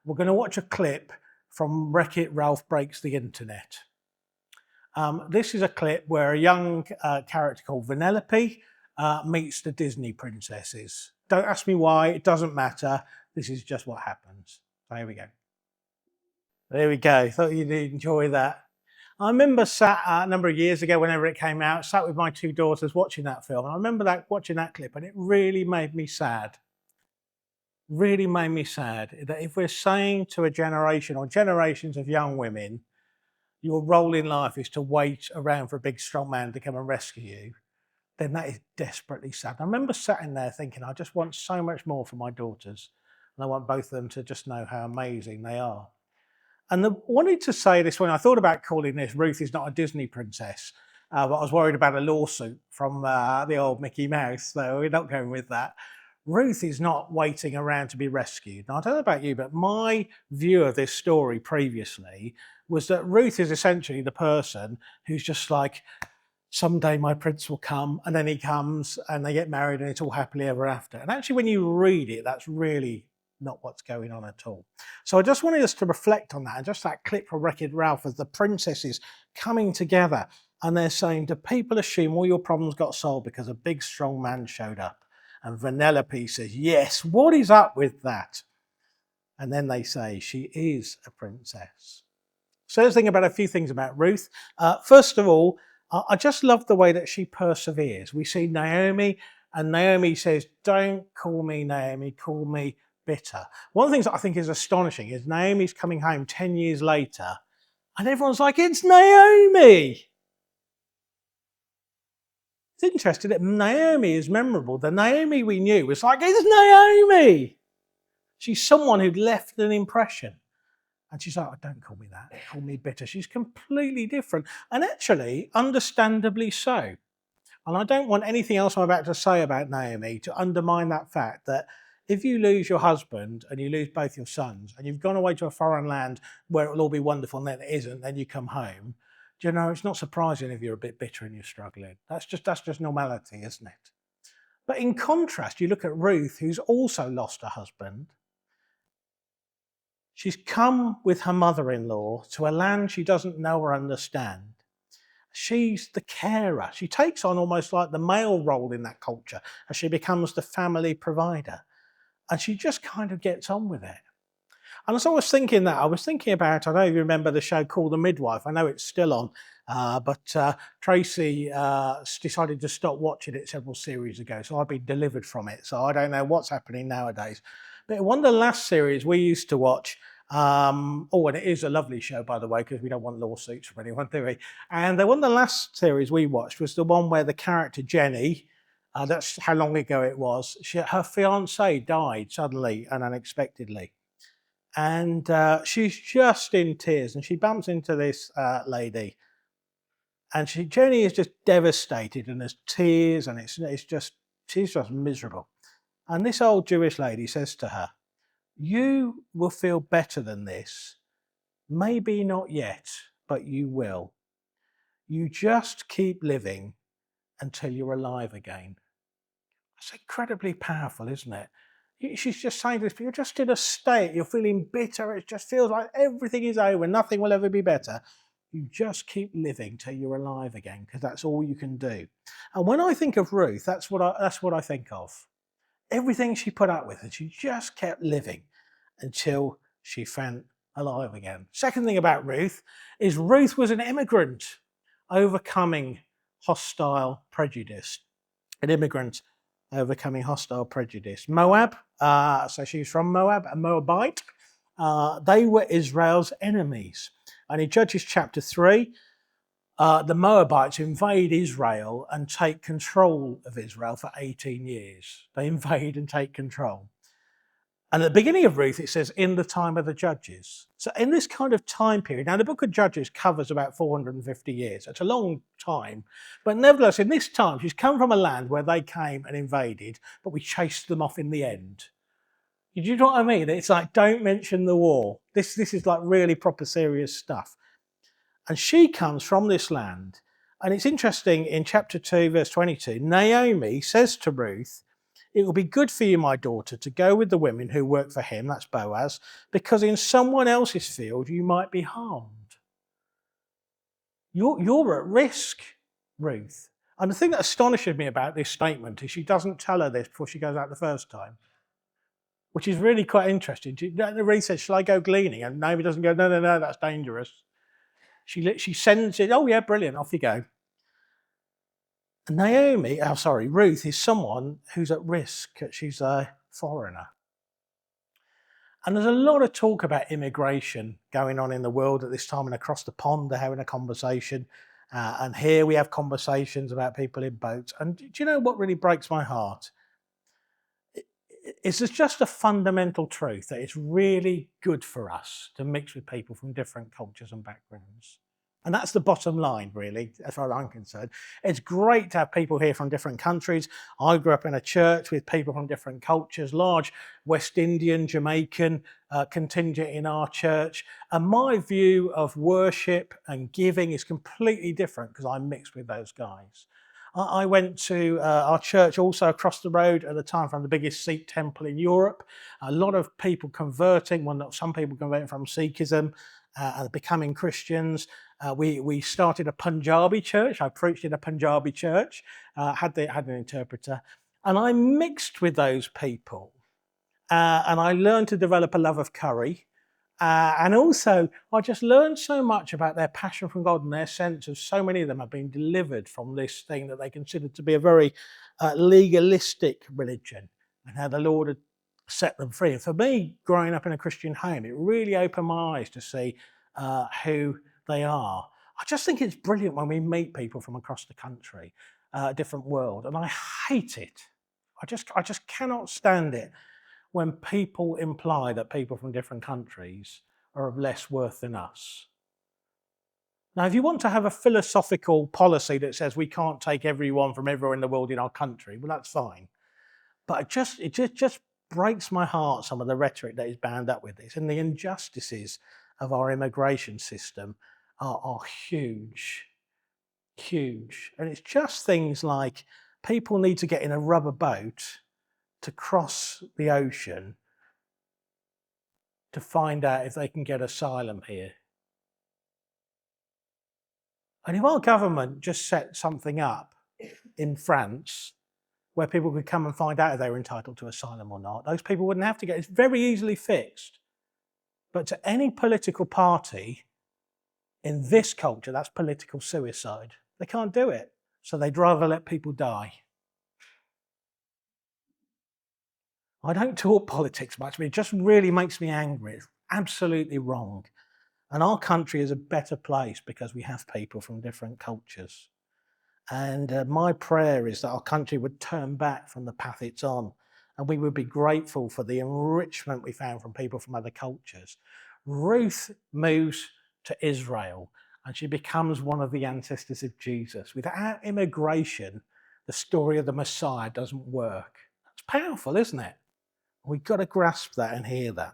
we're going to watch a clip from Wreck-It Ralph Breaks the Internet. This is a clip where a young character called Vanellope meets the Disney princesses. Don't ask me why, it doesn't matter. This is just what happens. So here we go. There we go. Thought you'd enjoy that. I remember sat a number of years ago, whenever it came out, sat with my two daughters watching that film. I remember watching that clip, and it really made me sad. Really made me sad that if we're saying to a generation or generations of young women, your role in life is to wait around for a big strong man to come and rescue you, then that is desperately sad. I remember sitting there thinking, I just want so much more for my daughters, and I want both of them to just know how amazing they are. And I wanted to say this when I thought about calling this Ruth is not a Disney princess, but I was worried about a lawsuit from the old Mickey Mouse, so we're not going with that. Ruth is not waiting around to be rescued. Now, I don't know about you, but my view of this story previously was that Ruth is essentially the person who's just like, someday my prince will come, and then he comes and they get married and it's all happily ever after. And actually, when you read it, that's really not what's going on at all. So I just wanted us to reflect on that, and just that clip from Wreck-It Ralph as the princesses coming together and they're saying, do people assume all your problems got solved because a big strong man showed up? And Vanellope says, yes, what is up with that? And then they say, she is a princess. So let's think about a few things about Ruth. First of all, I just love the way that she perseveres. We see Naomi, and Naomi says, don't call me Naomi, call me bitter. One of the things that I think is astonishing is Naomi's coming home 10 years later and everyone's like, it's Naomi. It's interesting that Naomi is memorable. The Naomi we knew was like, it's Naomi. She's someone who'd left an impression. And she's like, oh, don't call me that, call me bitter. She's completely different. And actually, understandably so. And I don't want anything else I'm about to say about Naomi to undermine that fact that if you lose your husband and you lose both your sons and you've gone away to a foreign land where it will all be wonderful and then it isn't, then you come home, do you know, it's not surprising if you're a bit bitter and you're struggling. That's just normality, isn't it? But in contrast, you look at Ruth, who's also lost her husband. She's come with her mother-in-law to a land she doesn't know or understand. She's the carer. She takes on almost like the male role in that culture as she becomes the family provider. And she just kind of gets on with it. And as I was thinking that, I was thinking about, I don't know if you remember the show called The Midwife. I know it's still on, but Tracy decided to stop watching it several series ago. So I've been delivered from it. So I don't know what's happening nowadays. But one of the last series we used to watch, and it is a lovely show, by the way, because we don't want lawsuits from anyone, do we? And one of the last series we watched was the one where the character Jenny, that's how long ago it was, her fiancé died suddenly and unexpectedly. And she's just in tears, and she bumps into this lady. And Jenny is just devastated, and there's tears, and she's just miserable. And this old Jewish lady says to her, you will feel better than this. Maybe not yet, but you will. You just keep living until you're alive again. That's incredibly powerful, isn't it? She's just saying this, but you're just in a state, you're feeling bitter, it just feels like everything is over, nothing will ever be better. You just keep living till you're alive again, because that's all you can do. And when I think of Ruth, that's what I think of. Everything she put up with, and she just kept living until she found alive again. Second thing about Ruth is Ruth was an immigrant overcoming hostile prejudice. An immigrant overcoming hostile prejudice. Moab, so she's from Moab, a Moabite. They were Israel's enemies. And in Judges chapter 3, the Moabites invade Israel and take control of Israel for 18 years. They invade and take control. And at the beginning of Ruth, it says, in the time of the judges. So in this kind of time period, now the book of Judges covers about 450 years. It's a long time. But nevertheless, in this time, she's come from a land where they came and invaded, but we chased them off in the end. Do you know what I mean? It's like, don't mention the war. This is like really proper serious stuff. And she comes from this land. And it's interesting, in chapter 2, verse 22, Naomi says to Ruth, It will be good for you, my daughter, to go with the women who work for him," that's Boaz, "because in someone else's field you might be harmed." You're at risk, Ruth. And the thing that astonishes me about this statement is she doesn't tell her this before she goes out the first time, which is really quite interesting. She really says, "Shall I go gleaning?" And Naomi doesn't go, "No, no, no, that's dangerous." She sends it, "Oh yeah, brilliant, off you go." And Ruth is someone who's at risk. She's a foreigner. And there's a lot of talk about immigration going on in the world at this time, and across the pond they're having a conversation. And here we have conversations about people in boats. And do you know what really breaks my heart? It's just a fundamental truth that it's really good for us to mix with people from different cultures and backgrounds. And that's the bottom line, really, as far as I'm concerned. It's great to have people here from different countries. I grew up in a church with people from different cultures, large West Indian, Jamaican contingent in our church. And my view of worship and giving is completely different because I'm mixed with those guys. I went to our church also across the road at the time from the biggest Sikh temple in Europe. A lot of people converting, some people converting from Sikhism and becoming Christians. We started a Punjabi church. I preached in a Punjabi church, had an interpreter, and I mixed with those people. And I learned to develop a love of curry. And also, I just learned so much about their passion for God and their sense of so many of them have been delivered from this thing that they considered to be a very legalistic religion, and how the Lord had set them free. And for me, growing up in a Christian home, it really opened my eyes to see who they are. I just think it's brilliant when we meet people from across the country, a different world, and I hate it. I just cannot stand it when people imply that people from different countries are of less worth than us. Now, if you want to have a philosophical policy that says we can't take everyone from everywhere in the world in our country, well, that's fine. But it just breaks my heart, some of the rhetoric that is bound up with this, and the injustices of our immigration system are huge, huge. And it's just things like people need to get in a rubber boat to cross the ocean to find out if they can get asylum here. And if our government just set something up in France where people could come and find out if they were entitled to asylum or not, those people wouldn't have to get it. It's very easily fixed. But to any political party in this culture, that's political suicide. They can't do it. So they'd rather let people die. I don't talk politics much, but it just really makes me angry. It's absolutely wrong. And our country is a better place because we have people from different cultures. And my prayer is that our country would turn back from the path it's on, and we would be grateful for the enrichment we found from people from other cultures. Ruth moves to Israel, and she becomes one of the ancestors of Jesus. Without immigration, the story of the Messiah doesn't work. That's powerful, isn't it? We've got to grasp that and hear that.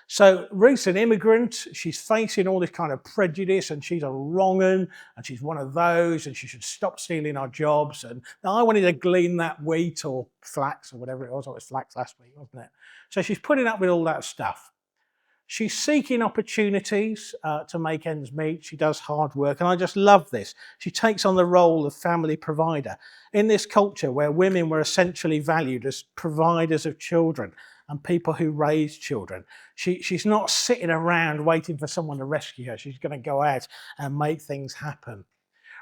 So Ruth's an immigrant. She's facing all this kind of prejudice, and she's a wrong 'un, and she's one of those, and she should stop stealing our jobs. And now I wanted to glean that wheat or flax or whatever it was. It was flax last week, wasn't it? So she's putting up with all that stuff. She's seeking opportunities to make ends meet. She does hard work, and I just love this. She takes on the role of family provider in this culture where women were essentially valued as providers of children and people who raise children. She's not sitting around waiting for someone to rescue her. She's going to go out and make things happen.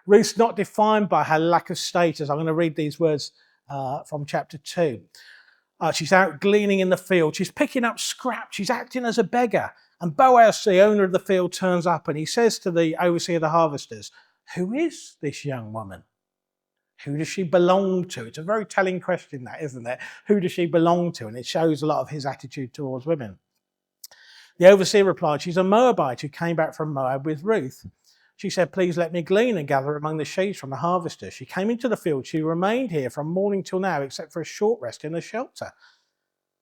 Ruth's not defined by her lack of status. I'm going to read these words from chapter 2. She's out gleaning in the field. She's picking up scraps. She's acting as a beggar. And Boaz, the owner of the field, turns up and he says to the overseer of the harvesters, "Who is this young woman? Who does she belong to?" It's a very telling question, that, isn't it? Who does she belong to? And it shows a lot of his attitude towards women. The overseer replied, "She's a Moabite who came back from Moab with Ruth." She said, "Please let me glean and gather among the sheaves from the harvesters." She came into the field. She remained here from morning till now, except for a short rest in the shelter.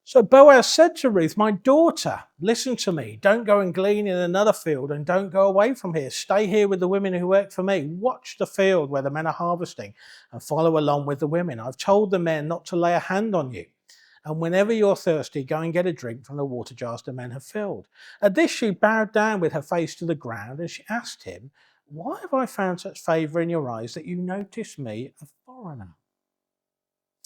So Boaz said to Ruth, "My daughter, listen to me. Don't go and glean in another field and don't go away from here. Stay here with the women who work for me. Watch the field where the men are harvesting and follow along with the women. I've told the men not to lay a hand on you. And whenever you're thirsty, go and get a drink from the water jars the men have filled." At this, she bowed down with her face to the ground and she asked him, "Why have I found such favour in your eyes that you notice me, a foreigner?"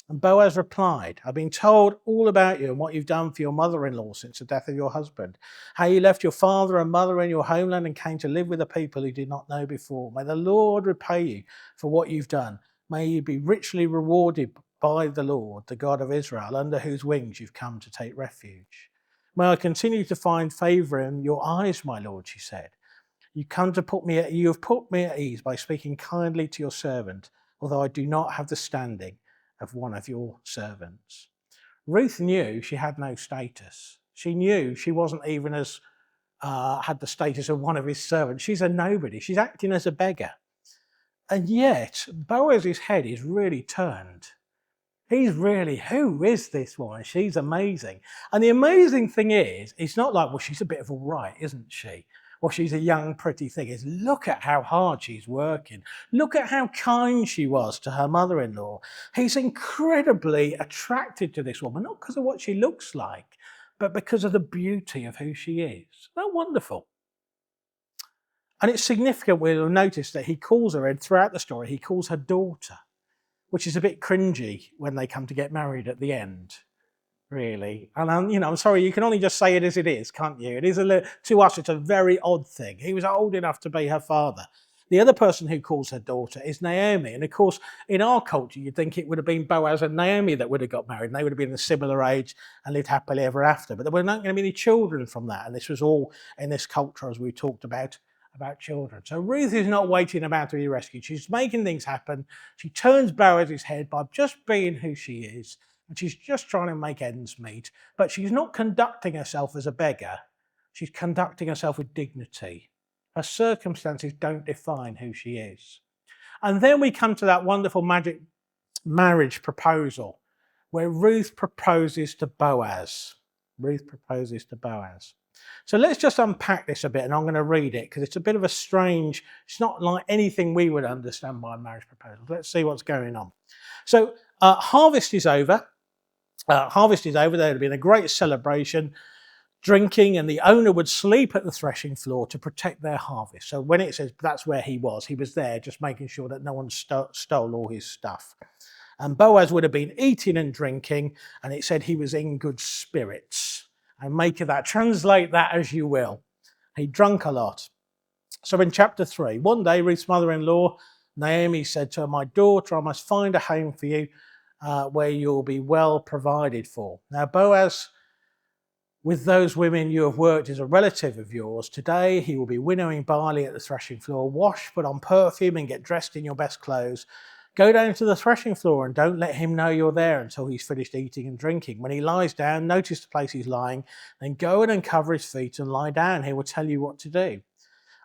And Boaz replied, "I've been told all about you and what you've done for your mother-in-law since the death of your husband, how you left your father and mother in your homeland and came to live with a people who did not know before. May the Lord repay you for what you've done. May you be richly rewarded by the Lord, the God of Israel, under whose wings you've come to take refuge. May I continue to find favour in your eyes, my lord," she said. You have put me at ease by speaking kindly to your servant, although I do not have the standing of one of your servants. Ruth knew she had no status. She knew she wasn't even had the status of one of his servants. She's a nobody. She's acting as a beggar. And yet, Boaz's head is really turned. He's really, who is this woman? She's amazing. And the amazing thing is, it's not like, well, she's a bit of all right, isn't she? Or she's a young, pretty thing. It's look at how hard she's working. Look at how kind she was to her mother-in-law. He's incredibly attracted to this woman, not because of what she looks like, but because of the beauty of who she is. Isn't that wonderful? And it's significant, we'll notice that he calls her, and throughout the story, he calls her daughter, which is a bit cringy when they come to get married at the end, really. And I'm sorry, you can only just say it as it is, can't you? It is to us, it's a very odd thing. He was old enough to be her father. The other person who calls her daughter is Naomi. And of course, in our culture, you'd think it would have been Boaz and Naomi that would have got married. And they would have been a similar age and lived happily ever after. But there were not going to be any children from that. And this was all in this culture, as we talked about children. So Ruth is not waiting about to be rescued. She's making things happen. She turns Boaz's head by just being who she is. And she's just trying to make ends meet. But she's not conducting herself as a beggar. She's conducting herself with dignity. Her circumstances don't define who she is. And then we come to that wonderful magic marriage proposal where Ruth proposes to Boaz. Ruth proposes to Boaz. So let's just unpack this a bit, and I'm going to read it because it's a bit of a strange, it's not like anything we would understand by marriage proposal. Let's see what's going on. So harvest is over. There had been a great celebration, drinking, and the owner would sleep at the threshing floor to protect their harvest. So when it says that's where he was there just making sure that no one stole all his stuff. And Boaz would have been eating and drinking, and it said he was in good spirits. And make of that, translate that as you will. He drunk a lot. So in chapter 3, one day Ruth's mother-in-law, Naomi, said to her, "My daughter, I must find a home for you where you'll be well provided for." Now Boaz, with those women you have worked, is a relative of yours. Today he will be winnowing barley at the threshing floor. Wash, put on perfume, and get dressed in your best clothes. Go down to the threshing floor and don't let him know you're there until he's finished eating and drinking. When he lies down, notice the place he's lying, then go and uncover his feet and lie down. He will tell you what to do.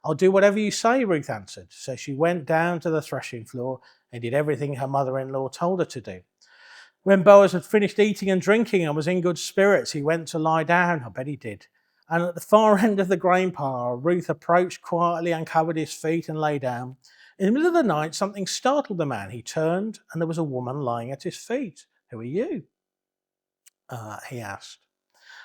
"I'll do whatever you say," Ruth answered. So she went down to the threshing floor and did everything her mother-in-law told her to do. When Boaz had finished eating and drinking and was in good spirits, he went to lie down. I bet he did. And at the far end of the grain pile, Ruth approached quietly, uncovered his feet and lay down. In the middle of the night, something startled the man. He turned, and there was a woman lying at his feet. "Who are you?" He asked.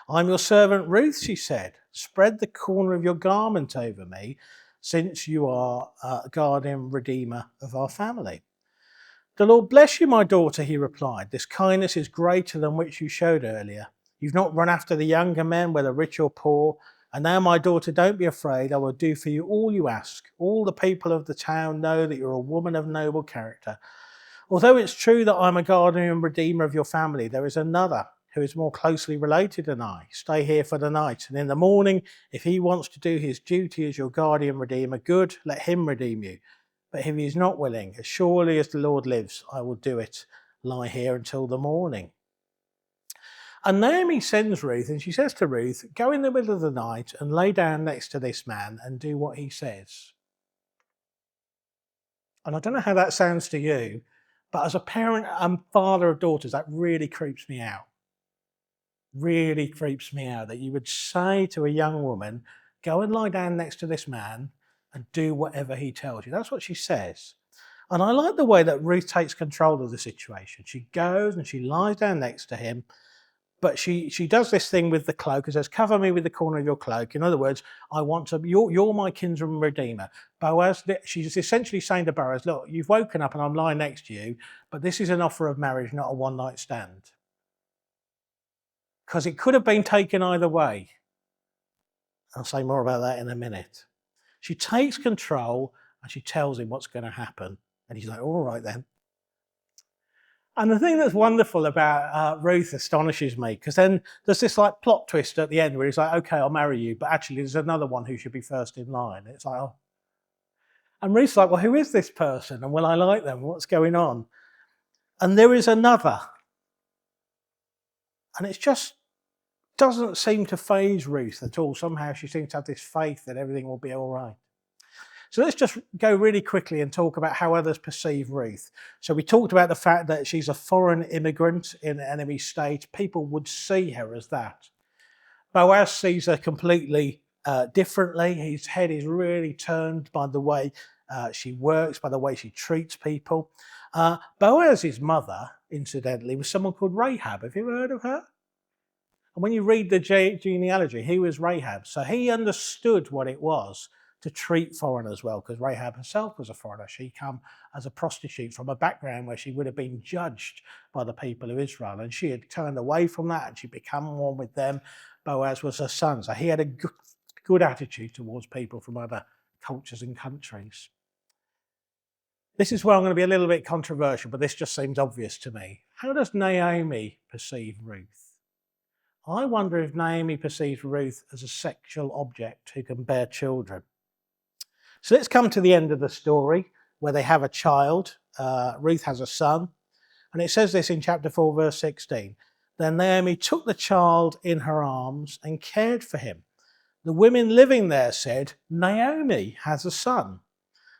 "I'm your servant Ruth," she said. "Spread the corner of your garment over me, since you are a guardian redeemer of our family." "The Lord bless you, my daughter," he replied. "This kindness is greater than which you showed earlier. You've not run after the younger men, whether rich or poor. And now, my daughter, don't be afraid. I will do for you all you ask. All the people of the town know that you're a woman of noble character. Although it's true that I'm a guardian and redeemer of your family, there is another who is more closely related than I. Stay here for the night, and in the morning, if he wants to do his duty as your guardian redeemer, good, let him redeem you. But if he is not willing, as surely as the Lord lives, I will do it. Lie here until the morning." And Naomi sends Ruth, and she says to Ruth, "Go in the middle of the night and lay down next to this man and do what he says." And I don't know how that sounds to you, but as a parent and father of daughters, that really creeps me out. really creeps me out, that you would say to a young woman, go and lie down next to this man and do whatever he tells you. That's what she says. And I like the way that Ruth takes control of the situation. She goes and she lies down next to him, but she does this thing with the cloak and says, cover me with the corner of your cloak. In other words, I want to, you're my kinsman redeemer. Boaz, she's essentially saying to Boaz, look, you've woken up and I'm lying next to you, but this is an offer of marriage, not a one night stand. Because it could have been taken either way. I'll say more about that in a minute. She takes control and she tells him what's going to happen. And he's like, all right then. And the thing that's wonderful about Ruth astonishes me, because then there's this like plot twist at the end where he's like, okay, I'll marry you, but actually there's another one who should be first in line. It's like, oh. And Ruth's like, well, who is this person? And will I like them? What's going on? And there is another. And it just doesn't seem to faze Ruth at all. Somehow she seems to have this faith that everything will be all right. So let's just go really quickly and talk about how others perceive Ruth. So we talked about the fact that she's a foreign immigrant in an enemy state. People would see her as that. Boaz sees her completely differently. His head is really turned by the way she works, by the way she treats people. Boaz's mother, incidentally, was someone called Rahab. Have you ever heard of her? And when you read the genealogy, he was Rahab. So he understood what it was to treat foreigners well, because Rahab herself was a foreigner. She came as a prostitute from a background where she would have been judged by the people of Israel, and she had turned away from that and she'd become one with them. Boaz was her son, so he had a good attitude towards people from other cultures and countries. This is where I'm going to be a little bit controversial, but this just seems obvious to me. How does Naomi perceive Ruth? I wonder if Naomi perceives Ruth as a sexual object who can bear children. So let's come to the end of the story where they have a child. Ruth has a son. And it says this in chapter 4, verse 16. Then Naomi took the child in her arms and cared for him. The women living there said, Naomi has a son.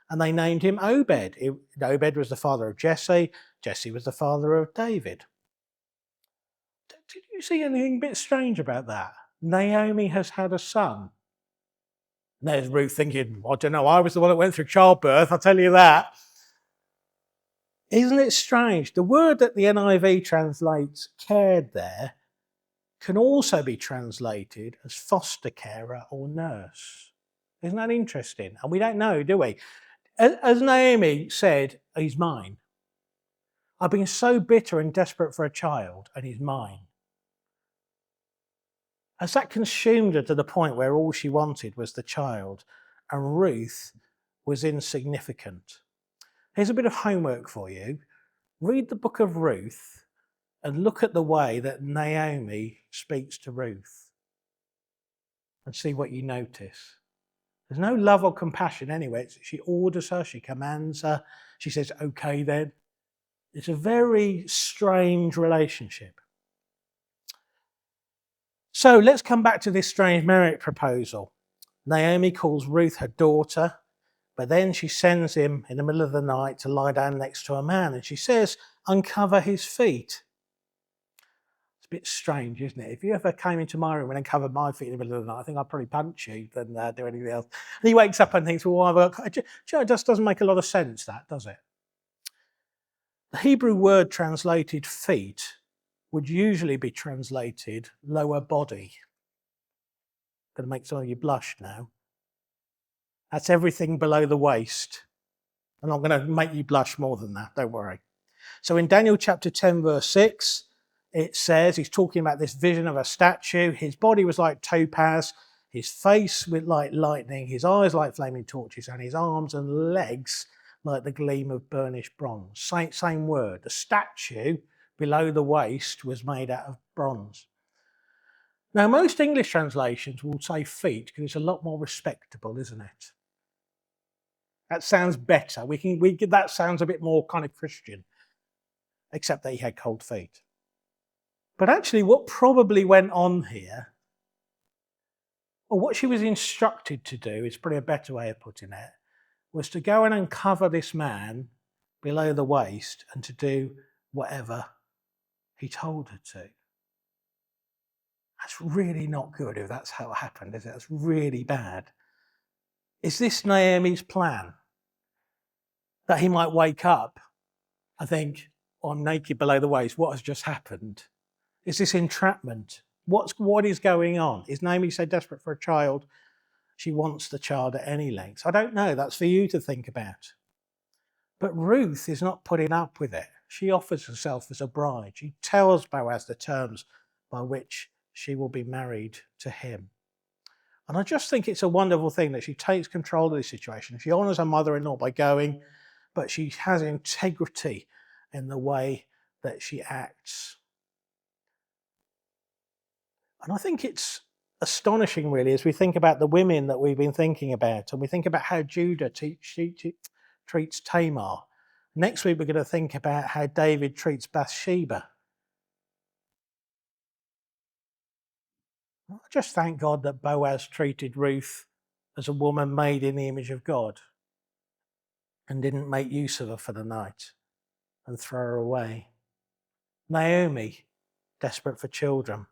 And they named him Obed. Obed was the father of Jesse. Jesse was the father of David. Did you see anything a bit strange about that? Naomi has had a son. And there's Ruth thinking, I don't know, I was the one that went through childbirth, I'll tell you that. Isn't it strange? The word that the NIV translates cared there can also be translated as foster carer or nurse. Isn't that interesting? And we don't know, do we? As Naomi said, he's mine. I've been so bitter and desperate for a child, and he's mine. As that consumed her to the point where all she wanted was the child, and Ruth was insignificant. Here's a bit of homework for you. Read the book of Ruth and look at the way that Naomi speaks to Ruth and see what you notice. There's no love or compassion anyway. She orders her, she commands her, she says, okay then. It's a very strange relationship. So let's come back to this strange marriage proposal. Naomi calls Ruth her daughter, but then she sends him in the middle of the night to lie down next to a man, and she says, uncover his feet. It's a bit strange, isn't it? If you ever came into my room and uncovered my feet in the middle of the night, I think I'd probably punch you than do anything else. And he wakes up and thinks, well, it just doesn't make a lot of sense, that, does it? The Hebrew word translated feet would usually be translated lower body. Going to make some of you blush now. That's everything below the waist. I'm not going to make you blush more than that, don't worry. So in Daniel chapter 10, verse 6, it says, he's talking about this vision of a statue. His body was like topaz, his face with like lightning, his eyes like flaming torches, and his arms and legs like the gleam of burnished bronze. Same word. The statue below the waist was made out of bronze. Now, most English translations will say feet because it's a lot more respectable, isn't it? That sounds better. That sounds a bit more kind of Christian, except that he had cold feet. But actually, what probably went on here, or what she was instructed to do, is probably a better way of putting it, was to go and uncover this man below the waist and to do whatever he told her to. That's really not good if that's how it happened, is it? That's really bad. Is this Naomi's plan? That he might wake up and think, oh, I'm naked below the waist. What has just happened? Is this entrapment? What is going on? Is Naomi so desperate for a child? She wants the child at any length. I don't know. That's for you to think about. But Ruth is not putting up with it. She offers herself as a bride. She tells Boaz the terms by which she will be married to him. And I just think it's a wonderful thing that she takes control of the situation. She honours her mother-in-law by going, but she has integrity in the way that she acts. And I think it's astonishing, really, as we think about the women that we've been thinking about, and we think about how Judah treats Tamar. Next week, we're going to think about how David treats Bathsheba. I just thank God that Boaz treated Ruth as a woman made in the image of God and didn't make use of her for the night and throw her away. Naomi, desperate for children.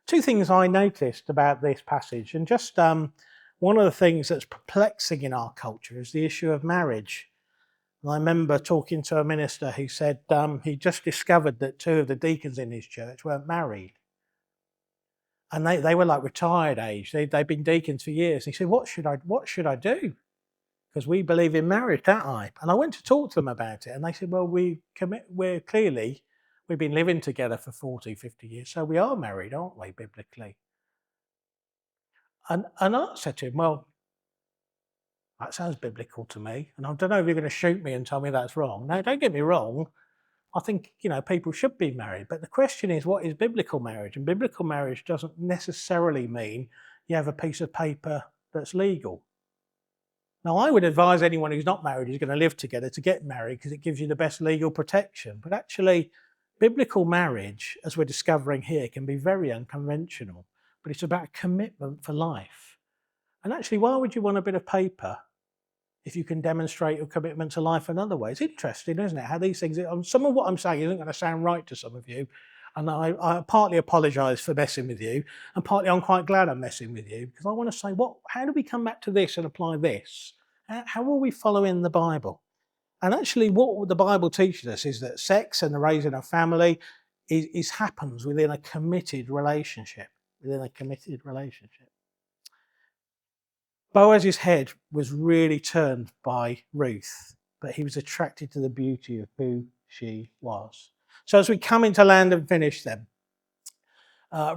Two things I noticed about this passage, and just one of the things that's perplexing in our culture is the issue of marriage. And I remember talking to a minister who said he just discovered that two of the deacons in his church weren't married. And they were like retired age. They'd been deacons for years. And he said, what should I do? Because we believe in marriage, don't I? And I went to talk to them about it. And they said, well, we've been living together for 40, 50 years. So we are married, aren't we, biblically? And I said to him, well, that sounds biblical to me. And I don't know if you're going to shoot me and tell me that's wrong. No, don't get me wrong. I think, people should be married. But the question is, what is biblical marriage? And biblical marriage doesn't necessarily mean you have a piece of paper that's legal. Now, I would advise anyone who's not married who's going to live together to get married because it gives you the best legal protection. But actually, biblical marriage, as we're discovering here, can be very unconventional. But it's about commitment for life. And actually, why would you want a bit of paper if you can demonstrate your commitment to life another way? It's interesting, isn't it? How these things, some of what I'm saying isn't going to sound right to some of you. And I partly apologise for messing with you. And partly I'm quite glad I'm messing with you because I want to say, how do we come back to this and apply this? How will we follow in the Bible? And actually what the Bible teaches us is that sex and the raising of family happens within a committed relationship. Boaz's head was really turned by Ruth, but he was attracted to the beauty of who she was. So as we come into land and finish them,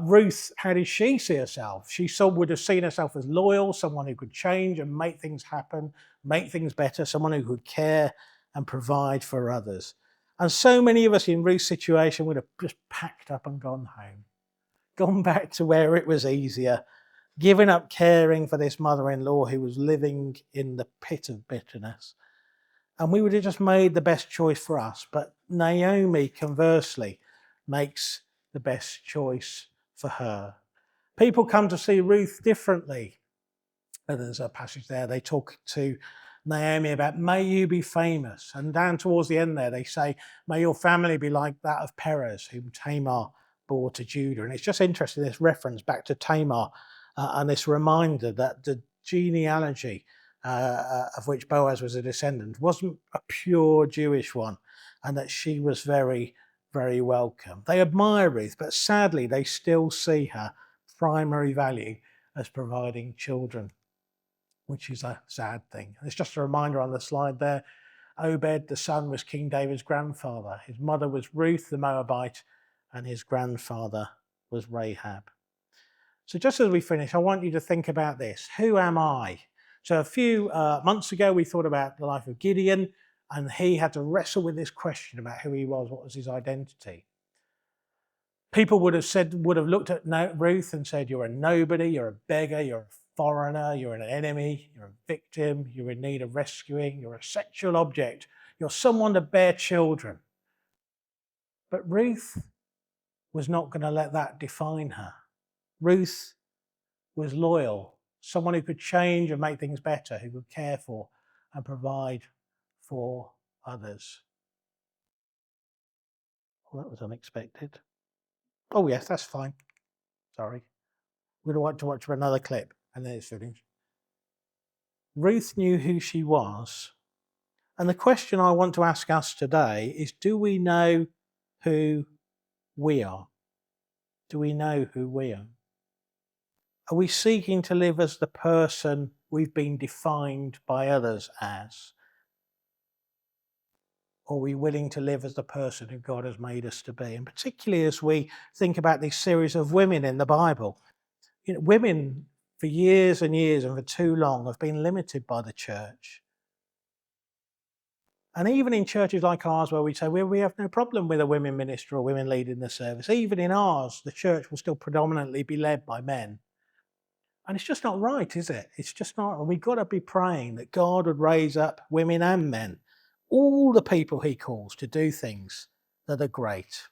Ruth, how did she see herself? She would have seen herself as loyal, someone who could change and make things happen, make things better, someone who could care and provide for others. And so many of us in Ruth's situation would have just packed up and gone home, gone back to where it was easier, giving up caring for this mother-in-law who was living in the pit of bitterness. And we would have just made the best choice for us. But Naomi, conversely, makes the best choice for her. People come to see Ruth differently. And there's a passage there, they talk to Naomi about, may you be famous. And down towards the end there, they say, may your family be like that of Perez, whom Tamar bore to Judah. And it's just interesting, this reference back to Tamar and this reminder that the genealogy of which Boaz was a descendant wasn't a pure Jewish one, and that she was very, very welcome. They admire Ruth, but sadly they still see her primary value as providing children, which is a sad thing. And it's just a reminder on the slide there. Obed, the son, was King David's grandfather. His mother was Ruth the Moabite, and his grandfather was Rahab. So just as we finish, I want you to think about this. Who am I? So a few months ago, we thought about the life of Gideon, and he had to wrestle with this question about who he was, what was his identity. People would have looked at Ruth and said, you're a nobody, you're a beggar, you're a foreigner, you're an enemy, you're a victim, you're in need of rescuing, you're a sexual object, you're someone to bear children. But Ruth was not going to let that define her. Ruth was loyal, someone who could change and make things better, who could care for and provide for others. Well, that was unexpected. Oh yes, that's fine. Sorry. We're going to want to watch another clip and then it's finished. Ruth knew who she was. And the question I want to ask us today is, do we know who we are? Do we know who we are? Are we seeking to live as the person we've been defined by others as? Or are we willing to live as the person who God has made us to be? And particularly as we think about this series of women in the Bible, women for years and years and for too long have been limited by the church. And even in churches like ours, where we say we have no problem with a women minister or women leading the service, even in ours, the church will still predominantly be led by men. And it's just not right, is it? It's just not. And we've got to be praying that God would raise up women and men, all the people he calls to do things that are great.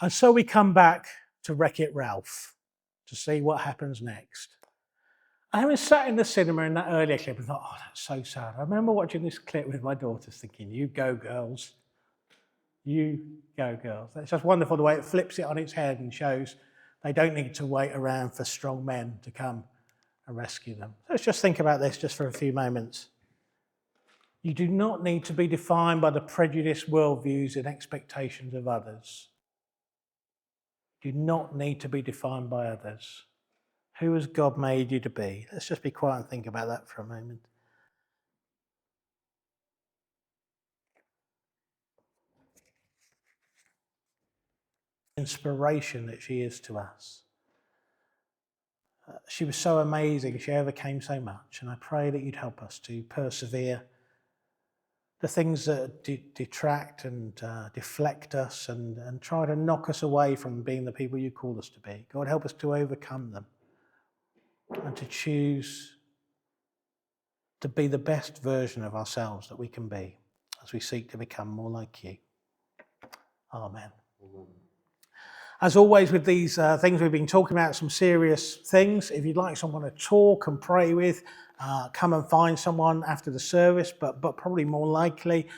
And so we come back to Wreck-It Ralph to see what happens next. I was sat in the cinema in that earlier clip and thought, oh, that's so sad. I remember watching this clip with my daughters thinking, you go girls. You go girls. It's just wonderful the way it flips it on its head and shows they don't need to wait around for strong men to come and rescue them. Let's just think about this just for a few moments. You do not need to be defined by the prejudiced worldviews and expectations of others. You do not need to be defined by others. Who has God made you to be? Let's just be quiet and think about that for a moment. Inspiration that she is to us. She was so amazing. She overcame so much. And I pray that you'd help us to persevere. The things that detract and deflect us and try to knock us away from being the people you call us to be. God, help us to overcome them and to choose to be the best version of ourselves that we can be as we seek to become more like you. Amen. As always with these things we've been talking about, some serious things. If you'd like someone to talk and pray with, come and find someone after the service, but probably more likely,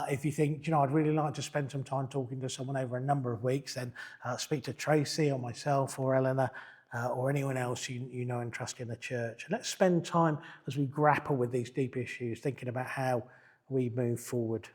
if you think, I'd really like to spend some time talking to someone over a number of weeks, then speak to Tracy or myself or Eleanor or anyone else you know and trust in the church. And let's spend time as we grapple with these deep issues, thinking about how we move forward